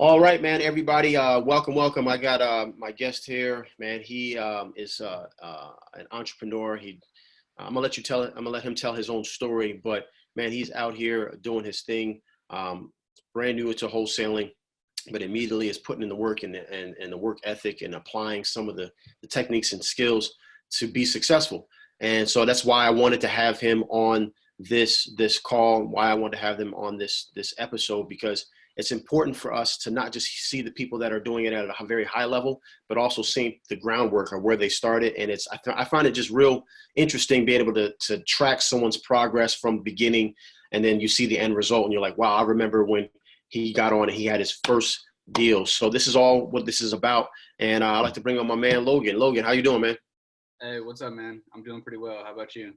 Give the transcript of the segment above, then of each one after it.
All right, man. Everybody, welcome. I got my guest here, man. He is an entrepreneur. I'm gonna let you tell it. I'm gonna let him tell his own story. But man, he's out here doing his thing. Brand new to wholesaling, but immediately is putting in the work and the work ethic and applying some of the techniques and skills to be successful. And so that's why I wanted to have him on this call. Why I wanted to have them on this episode because it's important for us to not just see the people that are doing it at a very high level, but also seeing the groundwork or where they started. And I find it just real interesting being able to track someone's progress from the beginning, and then you see the end result, and you're like, wow, I remember when he got on and he had his first deal. So this is all what this is about. And I'd like to bring on my man, Logan. Logan, how you doing, man? Hey, what's up, man? I'm doing pretty well. How about you?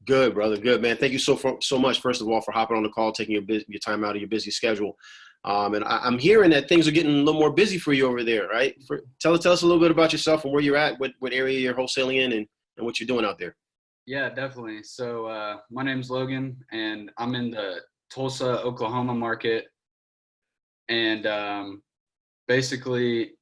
Good, brother. Good, man. Thank you so much, first of all, for hopping on the call, taking your time out of your busy schedule. And I'm hearing that things are getting a little more busy for you over there, right? Tell us a little bit about yourself and where you're at, what area you're wholesaling in, and what you're doing out there. Yeah, definitely. So my name's Logan, and I'm in the Tulsa, Oklahoma market. And basically,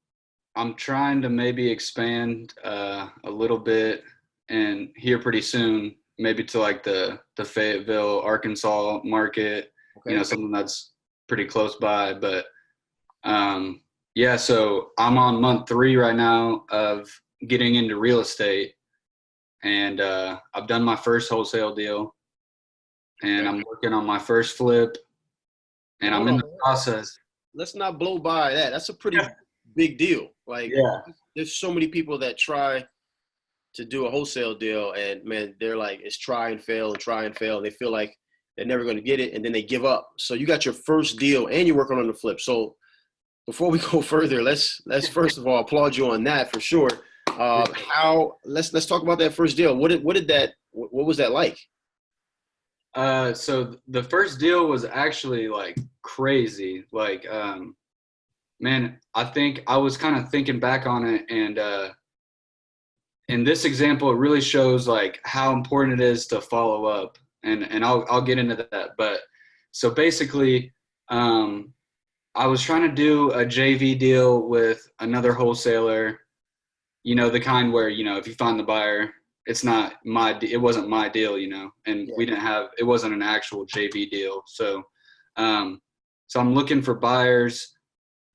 I'm trying to maybe expand a little bit and here pretty soon, maybe to like the Fayetteville, Arkansas market, Okay. something that's pretty close by. But yeah, so I'm on month 3 right now of getting into real estate, and I've done my first wholesale deal, and I'm working on my first flip, and I'm Hold in on. the process. Let's not blow by that. That's a pretty big deal. Like, Yeah. there's so many people that try to do a wholesale deal, and man, they're like, it's try and fail and try and fail. And they feel like they're never going to get it, and then they give up. So you got your first deal, and you're working on the flip. So before we go further, let's first of all applaud you on that for sure. Let's talk about that first deal. What was that like? So the first deal was actually like crazy. Like, man, I think I was kind of thinking back on it, and in this example, it really shows like how important it is to follow up, and I'll get into that. But so basically, I was trying to do a JV deal with another wholesaler, the kind where, if you find the buyer, it wasn't my deal, and Yeah. it wasn't an actual JV deal. So, so I'm looking for buyers,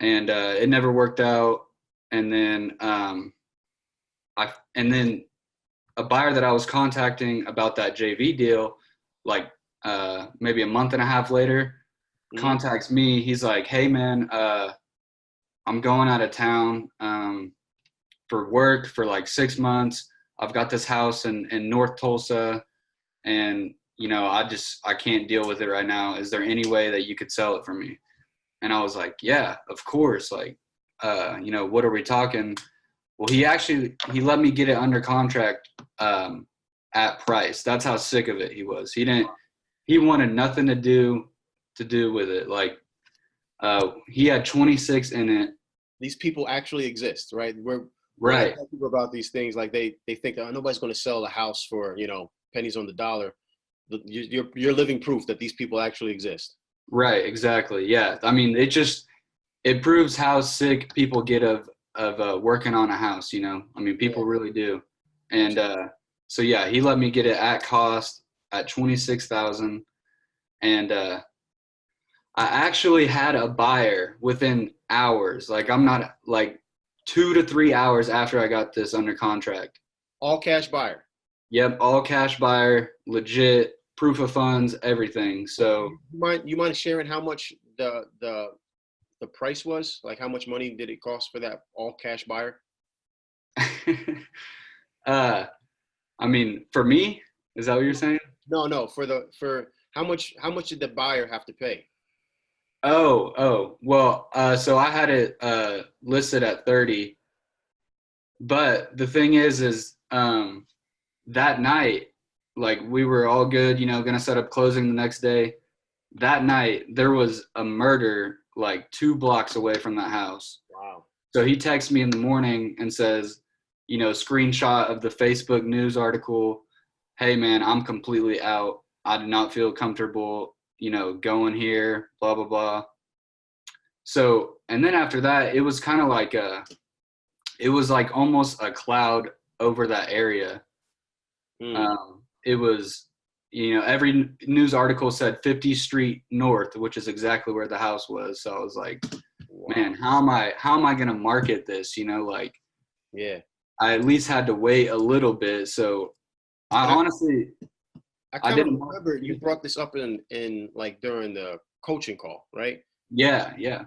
and it never worked out. And then, and then a buyer that I was contacting about that JV deal, like, maybe a month and a half later, Mhm. contacts me. He's like, hey man, I'm going out of town for work for like 6 months. I've got this house in North Tulsa, and I can't deal with it right now. Is there any way that you could sell it for me? And I was like, yeah, of course. Like, what are we talking? Well, he let me get it under contract at price. That's how sick of it he was. He wanted nothing to do with it. Like, he had 26 in it. These people actually exist, right? When I Right. tell people about these things, like they think, oh, nobody's going to sell a house for pennies on the dollar. You're living proof that these people actually exist. Right. Exactly. Yeah. I mean, it proves how sick people get of working on a house. I mean, Yeah, people really do. And absolutely. so yeah, he let me get it at cost at 26,000, and I actually had a buyer within hours. Like, I'm not like 2 to 3 hours after I got this under contract. All cash buyer. Yep, all cash buyer, legit, proof of funds, everything. So, You mind sharing how much the price was? Like, how much money did it cost for that all cash buyer? uh, I mean, for me, is that what you're saying? No, for how much did the buyer have to pay? Well, so I had it listed at 30, but the thing is, that night, like, we were all good, gonna set up closing the next day. That night, there was a murder like 2 blocks away from that house. Wow. So he texts me in the morning and says, screenshot of the Facebook news article. Hey man, I'm completely out. I do not feel comfortable, going here, blah, blah, blah. So and then after that, it was kind of like it was like almost a cloud over that area. Mm. It was, every news article said 50th Street North, which is exactly where the house was. So I was like, Wow. man, how am I going to market this? Like Yeah. I at least had to wait a little bit. So I And honestly, I I kind of didn't market remember you it. brought this up in like during the coaching call, right? Yeah, yeah.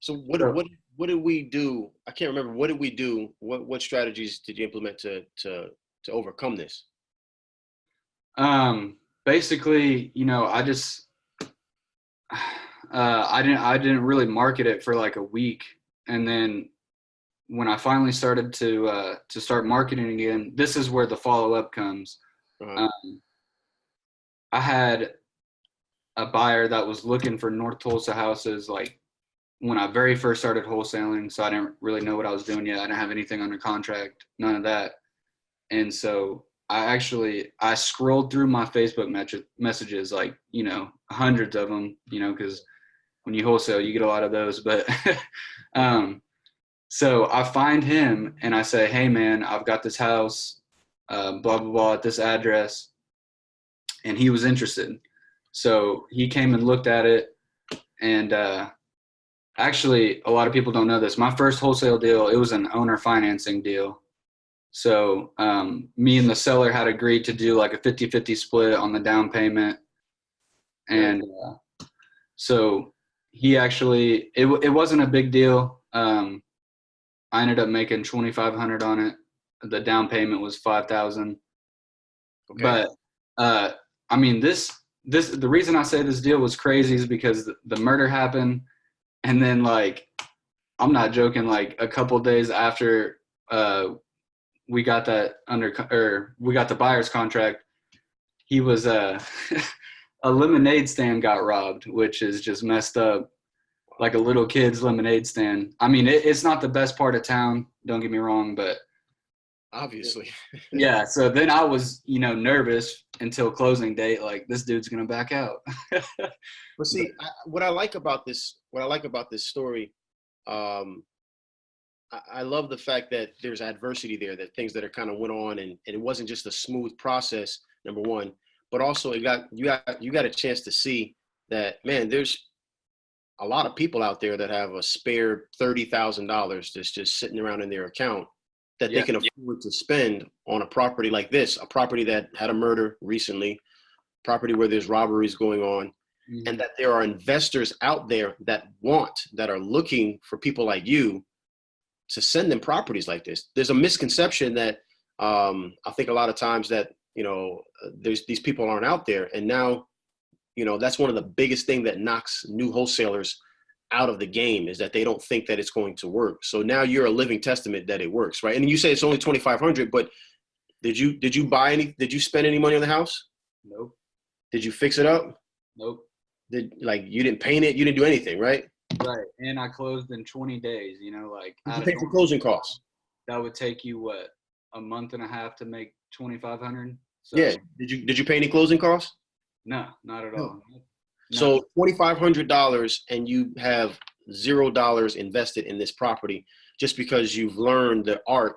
So So, what did we do? I can't remember. What did we do? What strategies did you implement to overcome this? basically, I just I didn't really market it for like a week, and then when I finally started to start marketing again, this is where the follow up comes. Uh-huh. Um, I had a buyer that was looking for North Tulsa houses like when I very first started wholesaling, so I didn't really know what I was doing yet. I didn't have anything under contract, none of that. And so I scrolled through my Facebook messages, like, hundreds of them, because when you wholesale, you get a lot of those. But so I find him and I say, hey, man, I've got this house, blah, blah, blah, at this address. And he was interested. So he came and looked at it. And actually, a lot of people don't know this. My first wholesale deal, it was an owner financing deal. So me and the seller had agreed to do like a 50-50 split on the down payment. Nice. And so he actually, it wasn't a big deal. I ended up making 2,500 on it. The down payment was 5,000. Okay. But I mean, the reason I say this deal was crazy is because the murder happened, and then like I'm not joking. Like a couple days after we got we got the buyer's contract, he was a lemonade stand got robbed, which is just messed up. Like a little kid's lemonade stand. I mean, it's not the best part of town. Don't get me wrong, but Obviously. yeah. So then I was, nervous until closing date. Like this dude's gonna back out. But But see, what I like about this story, um, I love the fact that there's adversity there, that things that are kind of went on, and it wasn't just a smooth process. Number one, but also you got a chance to see that, man. There's a lot of people out there that have a spare $30,000 that's just sitting around in their account that they yeah, can afford to spend on a property like this, a property that had a murder recently, property where there's robberies going on, and mhm, that there are investors out there that are looking for people like you to send them properties like this. There's a misconception that I think a lot of times that there's these people aren't out there, and now that's one of the biggest thing that knocks new wholesalers out of the game is that they don't think that it's going to work. So now you're a living testament that it works, right? And you say it's only 2,500, but did you buy any? Did you spend any money on the house? nope, Did you fix it up? nope. Did like you didn't paint it? You didn't do anything, right? Right, and I closed in 20 days. Like Did out you of pay for normal, closing costs? that would take you what, a month and a half to make 2,500. Yeah. So Did you pay any closing costs? no, not at No. all. Nothing. So $2,500 and you have $0 invested in this property just because you've learned the art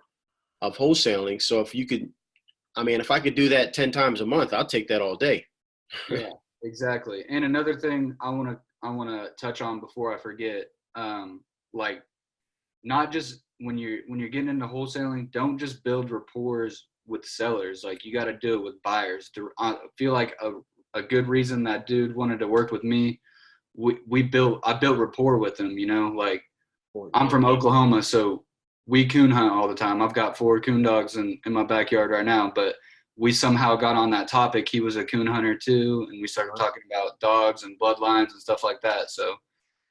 of wholesaling. So if you could, I mean, if I could do that 10 times a month, I'll take that all day. Yeah, exactly. And another thing I wanna touch on before I forget, like not just when you're getting into wholesaling, don't just build rapport with sellers. Like you got to do it with buyers. I feel like a good reason that dude wanted to work with me. I built rapport with him. Like I'm Yeah. from Oklahoma, so we coon hunt all the time. I've got 4 coon dogs in my backyard right now, but we somehow got on that topic. He was a coon hunter too, and we started talking about dogs and bloodlines and stuff like that. So,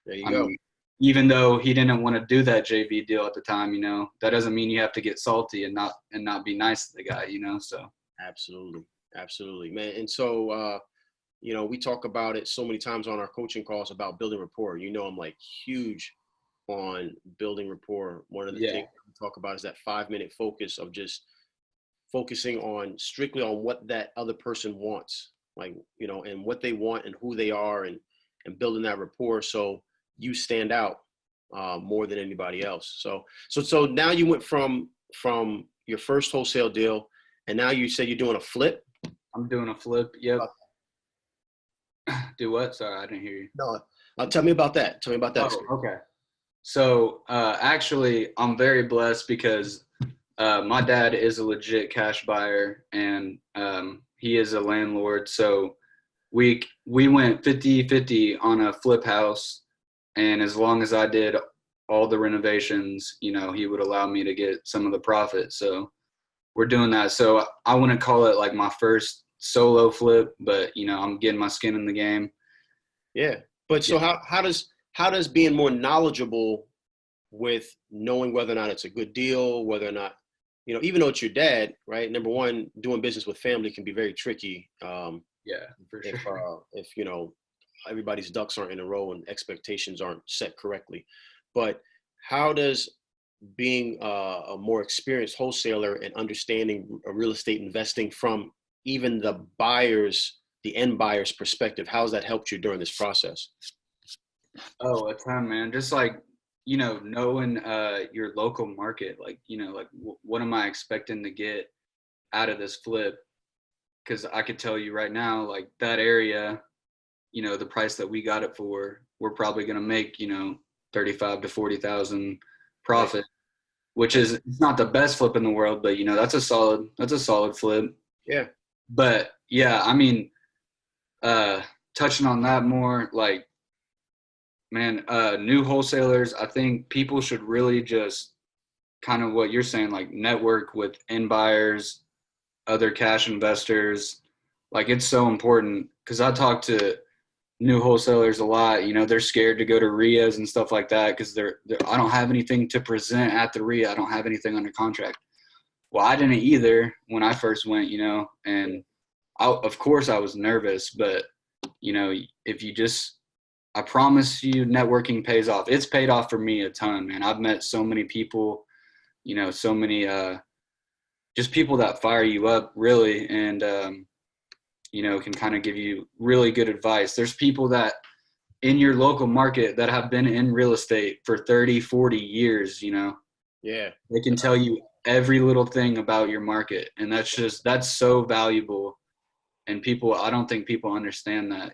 There you I go. mean, even though he didn't want to do that JV deal at the time, that doesn't mean you have to get salty and not be nice to the guy. So Absolutely. Absolutely, man. And so, we talk about it so many times on our coaching calls about building rapport. I'm like huge on building rapport. One of the yeah, things we talk about is that 5-minute focus of just focusing on strictly on what that other person wants, like, and what they want and who they are, and building that rapport so you stand out more than anybody else. So now you went from your first wholesale deal, and now you said you're doing a flip. I'm doing a flip. Yep. Do what? Sorry, I didn't hear you. No, tell me about that. Tell me about that Oh, experience. okay. So actually, I'm very blessed because my dad is a legit cash buyer, and he is a landlord. So we went 50-50 on a flip house, and as long as I did all the renovations, he would allow me to get some of the profit. So we're doing that. So I wouldn't call it like my first solo flip, but I'm getting my skin in the game. Yeah, but Yeah. so how does being more knowledgeable with knowing whether or not it's a good deal, whether or not, even though it's your dad, right? Number one, doing business with family can be very tricky. Yeah, for If sure. if everybody's ducks aren't in a row and expectations aren't set correctly. But how does being a more experienced wholesaler and understanding real estate investing from even the end buyer's perspective, how's that helped you during this process? Oh, a ton, man. Just like, knowing your local market, like, like what am I expecting to get out of this flip? Because I could tell you right now, like that area, the price that we got it for, we're probably going to make, 35 to 40,000 Right. profit, which Right. is it's not the best flip in the world, but that's a solid flip. Yeah. But yeah, I mean, uh, touching on that more, like, man, new wholesalers, I think people should really just kind of what you're saying, like network with end buyers, other cash investors. Like it's so important because I talk to new wholesalers a lot. They're scared to go to RIAs and stuff like that because they're I don't have anything to present at the RIA. I don't have anything under contract. Well, I didn't either when I first went, and of course I was nervous, but if you just, I promise you, networking pays off. It's paid off for me a ton, man. I've met so many people, so many just people that fire you up really, and can kind of give you really good advice. There's people that in your local market that have been in real estate for 30, 40 years, Yeah. they can tell you every little thing about your market. And that's so valuable. And I don't think people understand that,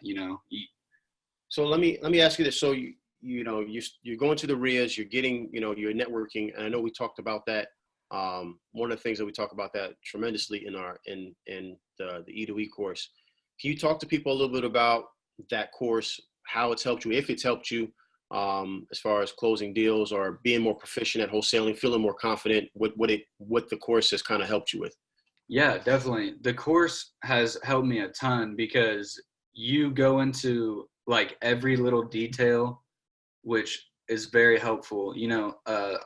So let me ask you this. So you're going to the RIAs, you're getting, you're networking, and I know we talked about that. One of the things that we talk about that tremendously in the E2E course. Can you talk to people a little bit about that course, how it's helped you, if it's helped you, as far as closing deals or being more proficient at wholesaling, feeling more confident? What the course has kind of helped you with? Yeah, definitely. The course has helped me a ton because you go into like every little detail, which is very helpful.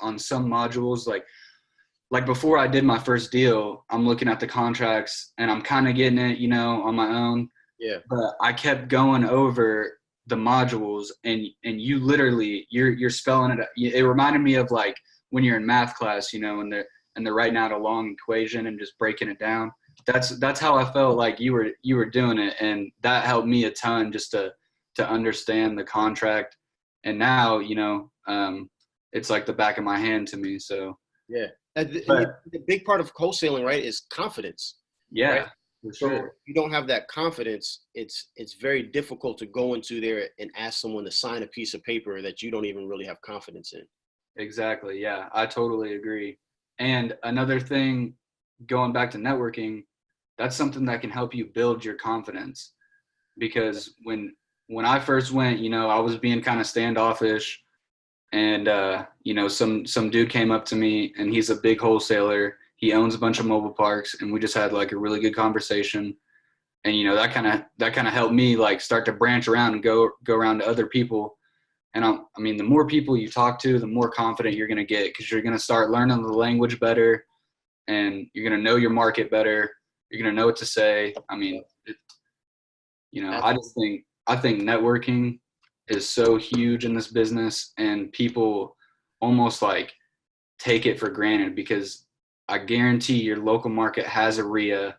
On some modules, like before I did my first deal, I'm looking at the contracts and I'm kind of getting it, on my own. Yeah. But I kept going over the modules, and you literally you're spelling it. It reminded me of like when you're in math class, and they're writing out a long equation and just breaking it down. That's how I felt like you were doing it, and that helped me a ton just to understand the contract. And now it's like the back of my hand to me. So Yeah. And but the big part of wholesaling, right, is confidence, right? yeah, for So sure. if you don't have that confidence, it's very difficult to go into there and ask someone to sign a piece of paper that you don't even really have confidence in. Exactly. Yeah, I totally agree. And another thing, going back to networking, that's something that can help you build your confidence. Because when I first went, I was being kind of standoffish, and some dude came up to me, and he's a big wholesaler. He owns a bunch of mobile parks, and we just had like a really good conversation. And that kind of helped me like start to branch around and go around to other people. And I mean, the more people you talk to, the more confident you're going to get because you're going to start learning the language better, and you're going to know your market better. You're going to know what to say. I mean, Absolutely. I think networking is so huge in this business, and people almost like take it for granted because I guarantee your local market has a RIA,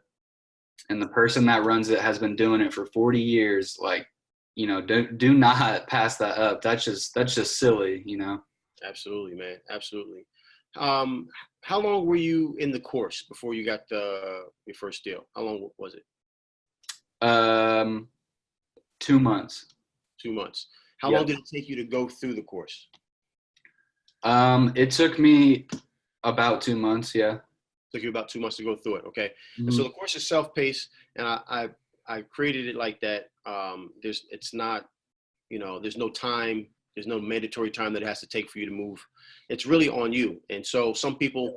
and the person that runs it has been doing it for 40 years. Like, do not pass that up. That's just silly. Absolutely, man. Absolutely. Um, how long were you in the course before you got your first deal? How long was it? Um, 2 months. 2 months. How long Yep. did it take you to go through the course? It took me about 2 months. Yeah. Took you about 2 months to go through it. Okay. And so Mhm. the course is self-paced, and I created it like that. It's not, there's no time, there's no mandatory time that it has to take for you to move. It's really on you. And so some people,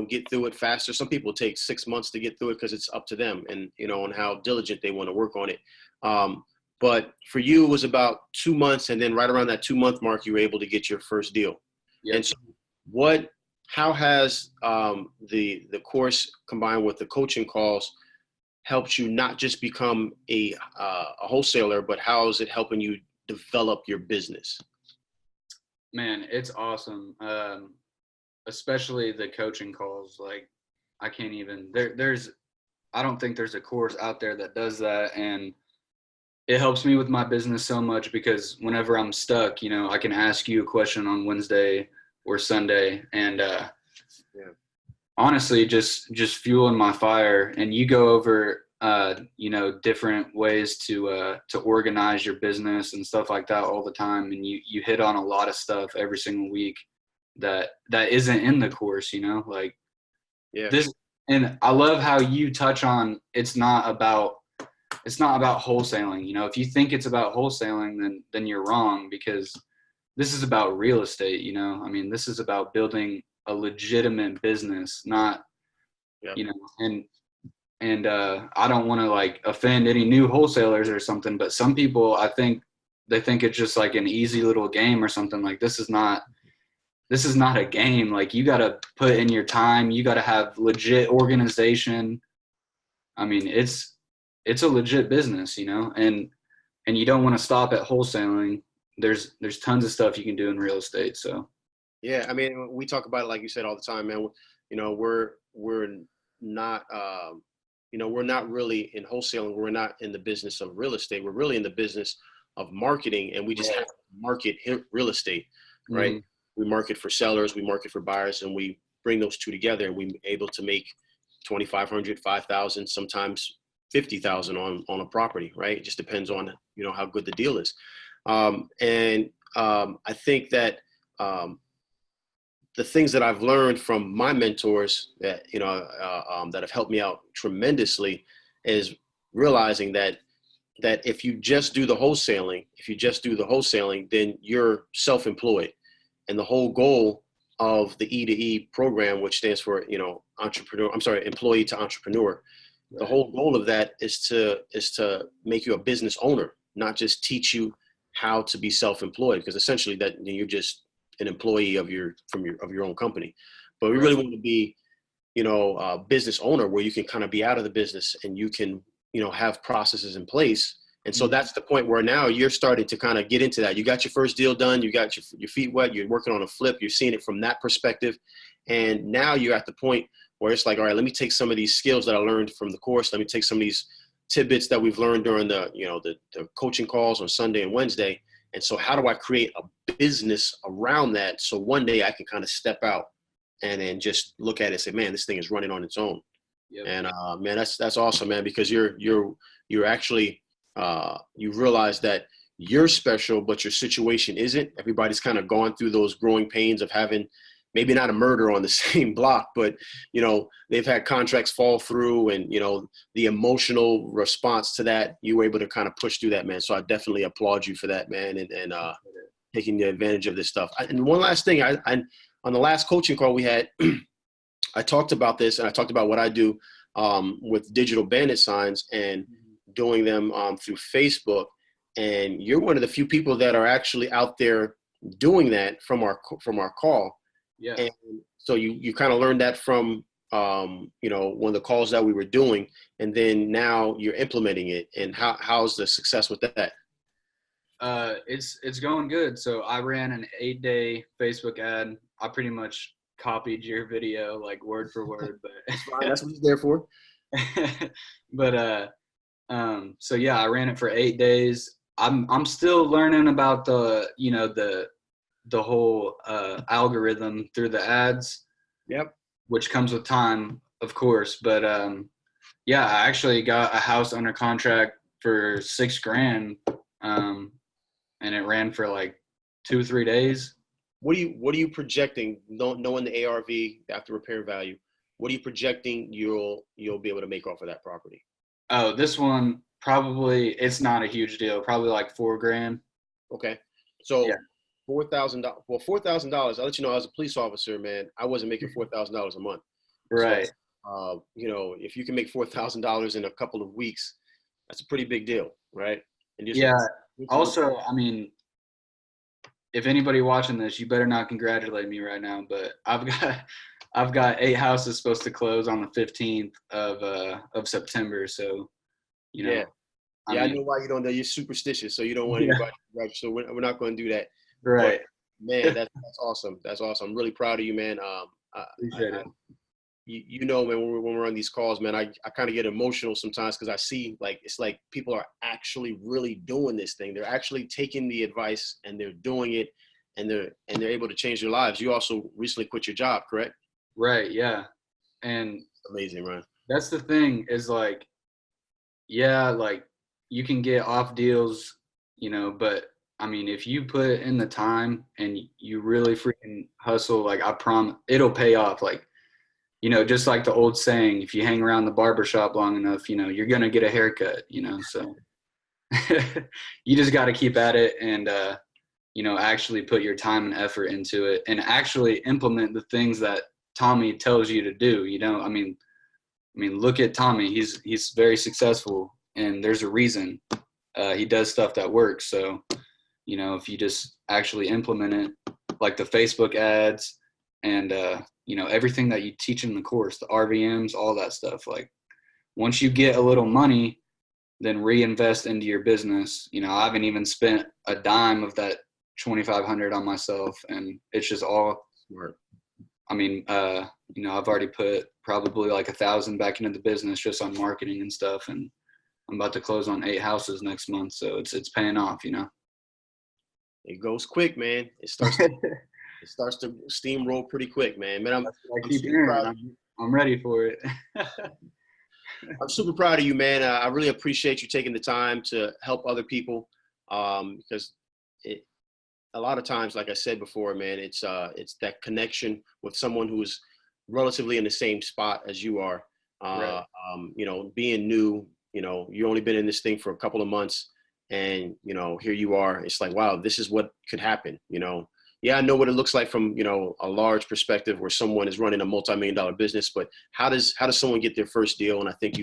get through it faster. Some people take 6 months to get through it because it's up to them and, on how diligent they want to work on it. Um, but for you, it was about 2 months. And then right around that 2 month mark, you were able to get your first deal. And Yep. so how has the course combined with the coaching calls helped you not just become a wholesaler, but how is it helping you develop your business? Man, it's awesome. Especially the coaching calls. Like, I can't even I don't think there's a course out there that does that, and it helps me with my business so much because whenever I'm stuck, I can ask you a question on Wednesday or Sunday, and Yeah. honestly, just fueling my fire. And you go over different ways to organize your business and stuff like that all the time, and you hit on a lot of stuff every single week that isn't in the course, like Yeah. this. And I love how you touch on it's not about wholesaling. If you think it's about wholesaling, then you're wrong, because this is about real estate. I mean, this is about building a legitimate business, not Yeah. you know and I don't want to like offend any new wholesalers or something, but some people, I think they think it's just like an easy little game or something. Like, this is not a game. Like, you got to put in your time, you got to have legit organization. I mean, it's a legit business, and you don't want to stop at wholesaling. There's tons of stuff you can do in real estate. So Yeah. I mean, we talk about it like you said all the time, man. We're not we're not really in wholesaling. We're not in the business of real estate. We're really in the business of marketing, and we just have right. to market real estate, right? Hmm. We market for sellers, we market for buyers, and we bring those two together, and we're able to make 2,500, 5,000, sometimes 50,000 on a property, right? It just depends on how good the deal is. And I think that um, the things that I've learned from my mentors that have helped me out tremendously is realizing that if you just do the wholesaling, then you're self-employed, and the whole goal of the E2E program, which stands for employee to entrepreneur. The Right. whole goal of that is to make you a business owner, not just teach you how to be self-employed, because essentially that you're just an employee of your own company. But we really Right. want to be a business owner where you can kind of be out of the business and you can have processes in place. And so Mhm. that's the point where now you're starting to kind of get into that. You got your first deal done, you got your feet wet, you're working on a flip, you're seeing it from that perspective. And now you're at the point where it's like, all right, let me take some of these skills that I learned from the course. Let me take some of these tidbits that we've learned during the coaching calls on Sunday and Wednesday. And so how do I create a business around that? So one day I can kind of step out and then just look at it and say, man, this thing is running on its own. Yep. And man, that's awesome, man, because you're actually you realize that you're special, but your situation isn't. Everybody's kind of gone through those growing pains of having maybe not a murder on the same block, but they've had contracts fall through, and the emotional response to that, you were able to kind of push through that, man. So I definitely applaud you for that, man, and taking the advantage of this stuff. And one last thing, I on the last coaching call we had, I talked about this, and I talked about what I do with digital bandit signs and doing them through Facebook. And you're one of the few people that are actually out there doing that from our call. Yeah. And so you kind of learned that from one of the calls that we were doing, and then now you're implementing it. And how's the success with that? It's going good. So I ran an 8-day Facebook ad. I pretty much copied your video like word for word, That's fine. but That's what he's there for. so yeah, I ran it for 8 days. I'm still learning about the the whole algorithm through the ads, Yep. which comes with time, of course. But yeah, I actually got a house under contract for $6,000, and it ran for like 2 or 3 days. What are you projecting, knowing the ARV, after repair value? What are you projecting you'll be able to make off of that property? Oh, this one probably it's not a huge deal. Probably like $4,000. Okay. Yeah. So $4,000. Well, $4,000. I'll let you know, as a police officer, man, I wasn't making $4,000 a month. So, Right. if you can make $4,000 in a couple of weeks, that's a pretty big deal, right? And just Yeah. Also, I mean, if anybody watching this, you better not congratulate me right now, but I've got 8 houses supposed to close on the 15th of September. So, you know, yeah, I yeah, I mean, know why you don't know. You're superstitious, so you don't want yeah, anybody to congratulate. So we're not going to do that. But right. man, that's awesome. That's awesome. I'm really proud of you, man. Appreciate it. Man, when we're on these calls, man, I kind of get emotional sometimes because I see, like, it's like people are actually really doing this thing. They're actually taking the advice and they're doing it, and they're able to change their lives. You also recently quit your job, correct? Right. Yeah. And Amazing, man. that's the thing is like, yeah, like you can get off deals, but I mean, if you put in the time and you really freaking hustle, like I promise it'll pay off. Like, just like the old saying, if you hang around the barber shop long enough, you're going to get a haircut, so you just got to keep at it and, actually put your time and effort into it and actually implement the things that Tommy tells you to do. I mean, look at Tommy. He's very successful, and there's a reason he does stuff that works. So, if you just actually implement it, like the Facebook ads and everything that you teach in the course, the RVMs, all that stuff. Like once you get a little money, then reinvest into your business. I haven't even spent a dime of that 2,500 on myself, and it's just all Smart. I mean, I've already put probably like 1,000 back into the business just on marketing and stuff, and I'm about to close on 8 houses next month, so it's paying off. It goes quick, man. It starts to steamroll pretty quick, man. Man, That's what I I'm keep super hearing. proud. I'm ready for it. I'm super proud of you, man. I really appreciate you taking the time to help other people, because it a lot of times, like I said before, man, it's that connection with someone who's relatively in the same spot as you are. Right. Being new, you only been in this thing for a couple of months, and here you are. It's like, wow, this is what could happen. Yeah, I know what it looks like from a large perspective where someone is running a multi-million-dollar business, but how does someone get their first deal? And I think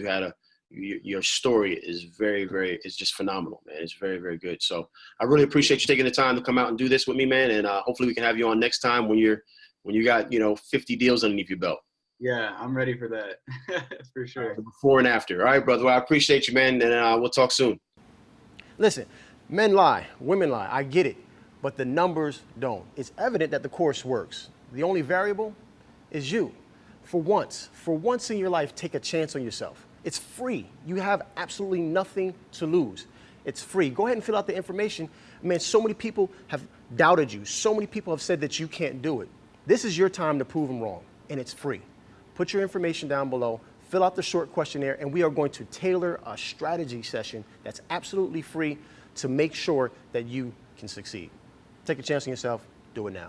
your story is very, very, is just phenomenal, man. It's very, very good. So I really appreciate you taking the time to come out and do this with me, man. And hopefully we can have you on next time when you got 50 deals underneath your belt. Yeah, I'm ready for that. For sure. Before and after. All right, brother. Well, I appreciate you, man. And we'll talk soon. Listen, men lie, women lie. I get it, but the numbers don't. It's evident that the course works. The only variable is you. For once in your life, take a chance on yourself. It's free. You have absolutely nothing to lose. It's free. Go ahead and fill out the information. Man, so many people have doubted you. So many people have said that you can't do it. This is your time to prove them wrong, and it's free. Put your information down below, fill out the short questionnaire, and we are going to tailor a strategy session that's absolutely free to make sure that you can succeed. Take a chance on yourself. Do it now.